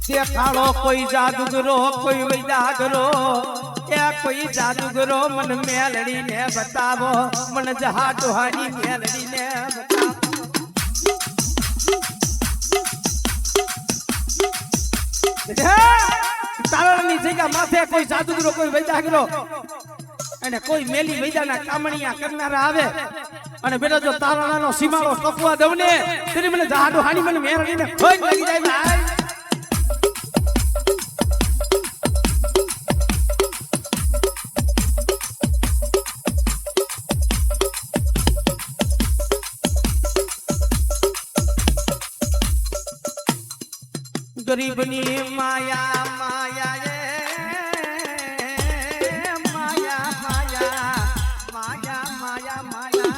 દેખાડો કોઈ જાદુગરો કોઈ વૈદાગરો એ કોઈ જાદુગરો મન મેલડીને બતાવો મન જહા ડોહાની મેલડીને બતાવો તારણની જગ્યા માથે કોઈ જાદુગરો કોઈ વૈદાગરો અને કોઈ મેલી વૈદાના કામણિયા કરનારા આવે અને બેટા જો તારણાનો સીમાડો કપવા દઉં ને તેરી મને જહા ડોહાની મને મેલડીને ખોઈ લાગી જાય ભાઈ गरीबनी माया माया ये माया माया माया माया माया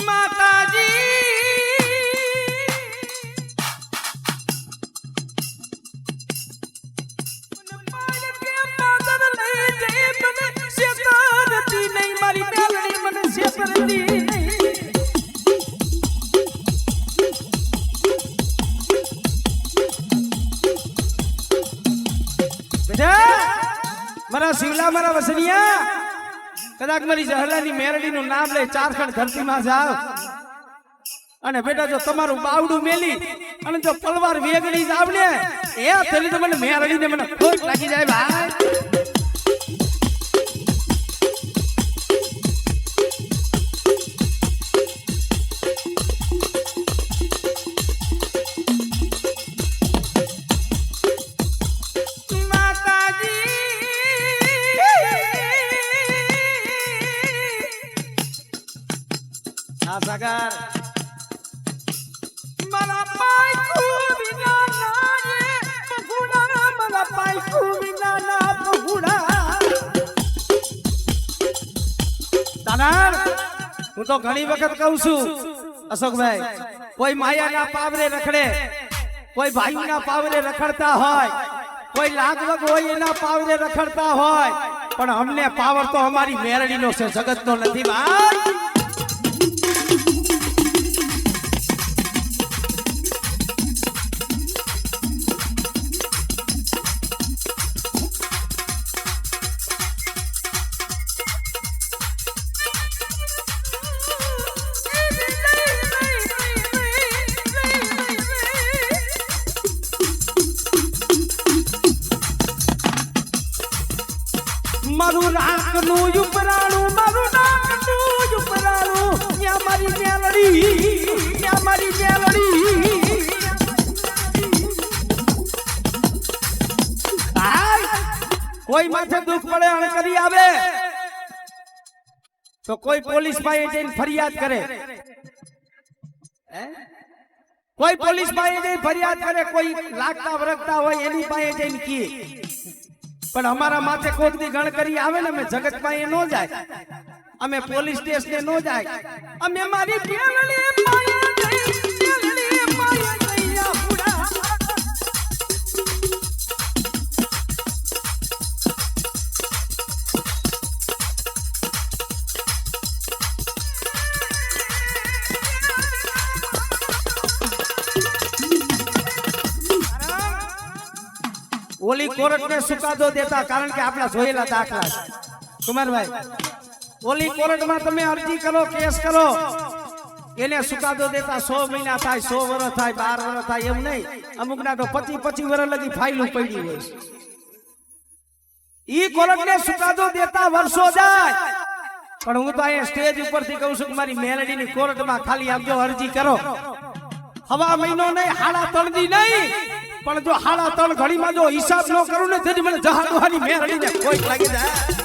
माताजी मारा शिवला मारा वसनिया कदाच मारी जहलानी मेरडी નું નામ લે ચારખંડ ધરતીમાં જાવ અને બેટા જો તમારું બાવડું મેલી અને જો પલવાર વેગડી જાવ ને એ થેલી તો મને મેરડીને મને ખોટ લાગી જાય ભાઈ सागर मला पाय विना मला पाय विना दानार હું તો ઘણી વખત કહું છું અશોકભાઈ કોઈ માયાના પાવરે રખડે કોઈ ભાઈના પાવરે રખડતા હોય કોઈ લાગવગ હોય એના પાવરે રખડતા હોય પણ અમને પાવર તો અમારી મેરડીનો છે જગતનો નથી ભાઈ મારું રાખનું ઉપરાણું મારું નાકનું ઉપરાણું યા મારી મેલડી યા મારી મેલડી કોઈ માથે દુખ પડે અણકરી આવે તો કોઈ પોલીસ પાસે જઈને ફરિયાદ કરે કોઈ પોલીસ પાસે જઈને ફરિયાદ કરે કોઈ લાગતા વરગતા હોય એની પાસે જઈને કહે પણ અમારા માથે કોક દી ગણકરી આવે ને અમે જગત પાસે નો જાય અમે પોલીસ સ્ટેશને નો જાય અમે મારી મેલડી પાયા જઈ મેલડી પાયા જઈયા પૂરા ઓલી કોર્ટ ને સુકાદો દેતા કારણ કે આપણા જોયેલા દાખલા કુમારભાઈ ઓલી કોર્ટ માં તમે અરજી કરો કેસ કરો એને સુકાદો દેતા 100 મહિના થાય 100 વર્ષ થાય 12 વર્ષ થાય એમ નહીં અમુક ના તો 25 વર્ષ લગી ફાઇલો પડી હોય ઈ કોર્ટ ને સુકાદો દેતા વર્ષો જાય પણ હું તો અહીંયા સ્ટેજ ઉપરથી કહું છું કે મારી મેલડી ની કોર્ટ માં ખાલી આપજો અરજી કરો હવા મહિનો નહીં હાડા તળદી નહીં પણ જો હાડા તળ ઘડીમાં જો હિસાબ ન કરું ને તેથી મને જહાડોહાની મેરડીને કોઈ લાગી જાય